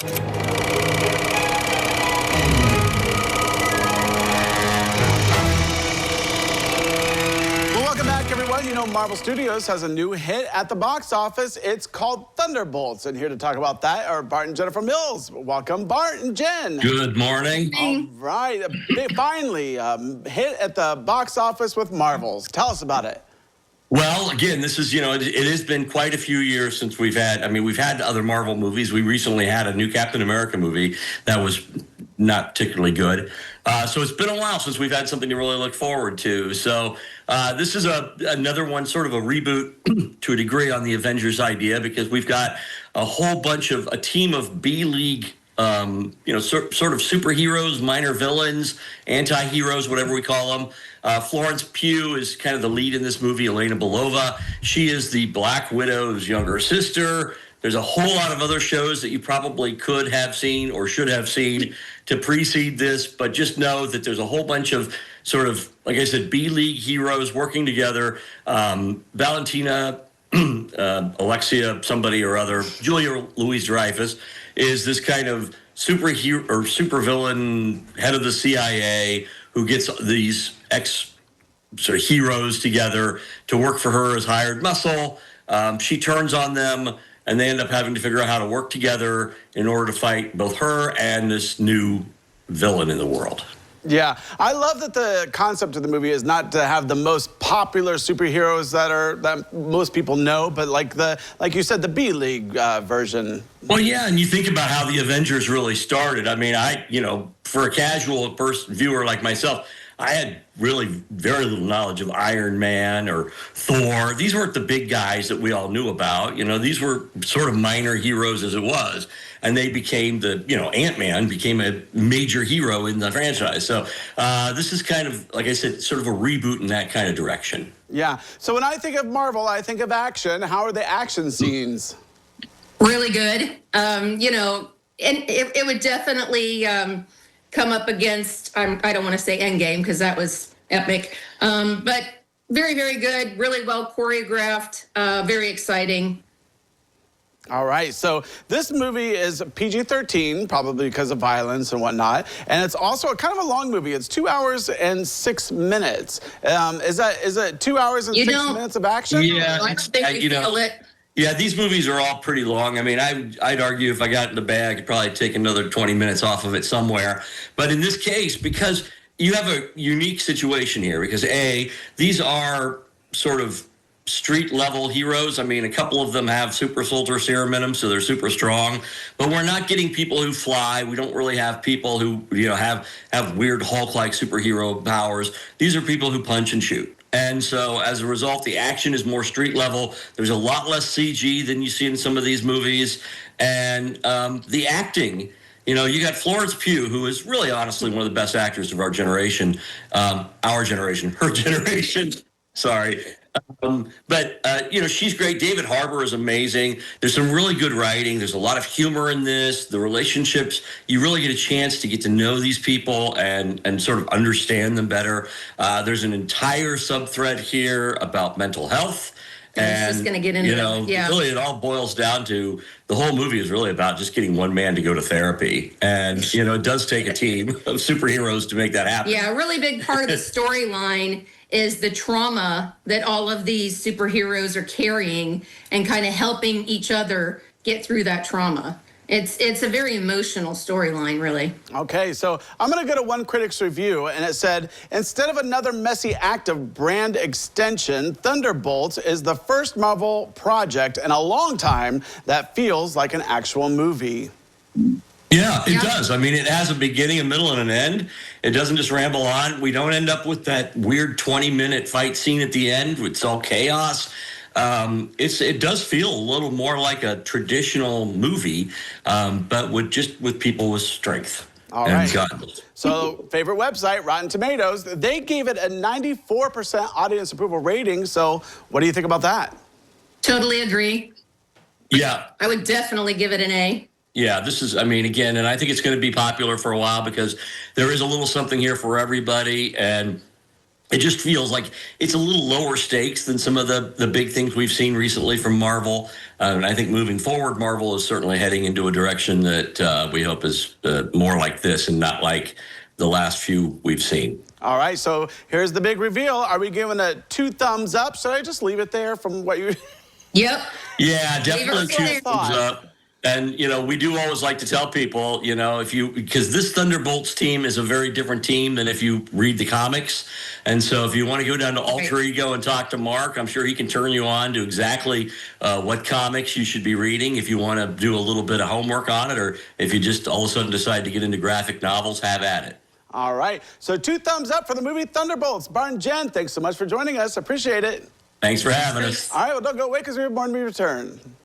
Well, welcome back, everyone. You know, Marvel Studios has a new hit at the box office. It's called Thunderbolts. And here to talk about that are Bart and Jennifer Mills. Welcome, Bart and Jen. Good morning. All right. Finally, hit at the box office with Marvels. Tell us about it. Well, again, this is, it has been quite a few years since we've had other Marvel movies. We recently had a new Captain America movie that was not particularly good. So it's been a while since we've had something to really look forward to. So this is another one, sort of a reboot to a degree on the Avengers idea, because we've got a team of B-League sort of superheroes, minor villains, anti-heroes, whatever we call them. Florence Pugh is kind of the lead in this movie, Elena Belova. She is the Black Widow's younger sister. There's a whole lot of other shows that you probably could have seen or should have seen to precede this, but just know that there's a whole bunch of sort of, like I said, B-League heroes working together. Valentina, Alexia, somebody or other, Julia Louis-Dreyfus is this kind of superhero or supervillain head of the CIA who gets these sort of heroes together to work for her as hired muscle. She turns on them, and they end up having to figure out how to work together in order to fight both her and this new villain in the world. Yeah, I love that the concept of the movie is not to have the most popular superheroes that most people know, but like you said, the B-League version. Well, yeah, and you think about how the Avengers really started. I mean, for a casual viewer like myself, I had really very little knowledge of Iron Man or Thor. These weren't the big guys that we all knew about. These were sort of minor heroes as it was. And they became Ant-Man became a major hero in the franchise. So this is kind of, like I said, sort of a reboot in that kind of direction. Yeah. So when I think of Marvel, I think of action. How are the action scenes? Really good. And it would definitely come up against, I don't want to say Endgame because that was epic, but very, very good, really well choreographed, very exciting. All right, so this movie is PG-13, probably because of violence and whatnot, and it's also kind of a long movie. It's 2 hours and 6 minutes. Is it 2 hours and 6 minutes of action? Yeah, I don't think you feel it. Yeah, these movies are all pretty long. I mean, I'd argue if I got in the bag, I could probably take another 20 minutes off of it somewhere. But in this case, because you have a unique situation here, because these are sort of street-level heroes. I mean, a couple of them have super soldier serum in them, so they're super strong. But we're not getting people who fly. We don't really have people who have weird Hulk-like superhero powers. These are people who punch and shoot. And so as a result, the action is more street level. There's a lot less CG than you see in some of these movies. And the acting, you got Florence Pugh, who is really honestly one of the best actors of our generation, her generation. Sorry. She's great. David Harbour is amazing. There's some really good writing. There's a lot of humor in this. The relationships, you really get a chance to get to know these people and sort of understand them better. There's an entire subthread here about mental health. And just going to get into really it all boils down to the whole movie is really about just getting one man to go to therapy. And, it does take a team of superheroes to make that happen. Yeah, a really big part of the storyline is the trauma that all of these superheroes are carrying and kind of helping each other get through that trauma. It's a very emotional storyline, really. Okay, so I'm going to go to one critic's review, and it said, instead of another messy act of brand extension, Thunderbolts is the first Marvel project in a long time that feels like an actual movie. Yeah, it does. I mean, it has a beginning, a middle, and an end. It doesn't just ramble on. We don't end up with that weird 20-minute fight scene at the end. It's all chaos. It does feel a little more like a traditional movie, but with people with strength. All right. So, favorite website, Rotten Tomatoes, they gave it a 94% audience approval rating. So, what do you think about that? Totally agree. Yeah. I would definitely give it an A. Yeah, this is, again, and I think it's going to be popular for a while because there is a little something here for everybody. And it just feels like it's a little lower stakes than some of the big things we've seen recently from Marvel. And I think moving forward, Marvel is certainly heading into a direction that we hope is more like this and not like the last few we've seen. All right, so here's the big reveal. Are we giving it 2 thumbs up? Should I just leave it there from what you... Yep. Yeah, definitely Leave it 2 there. thumbs up. And, we do always like to tell people, because this Thunderbolts team is a very different team than if you read the comics. And so if you want to go down to Alter Ego and talk to Mark, I'm sure he can turn you on to exactly what comics you should be reading if you want to do a little bit of homework on it, or if you just all of a sudden decide to get into graphic novels, have at it. All right, so 2 thumbs up for the movie Thunderbolts. Bart and Jen, thanks so much for joining us. Appreciate it. Thanks for having us. All right, well, don't go away because we're born to be returned.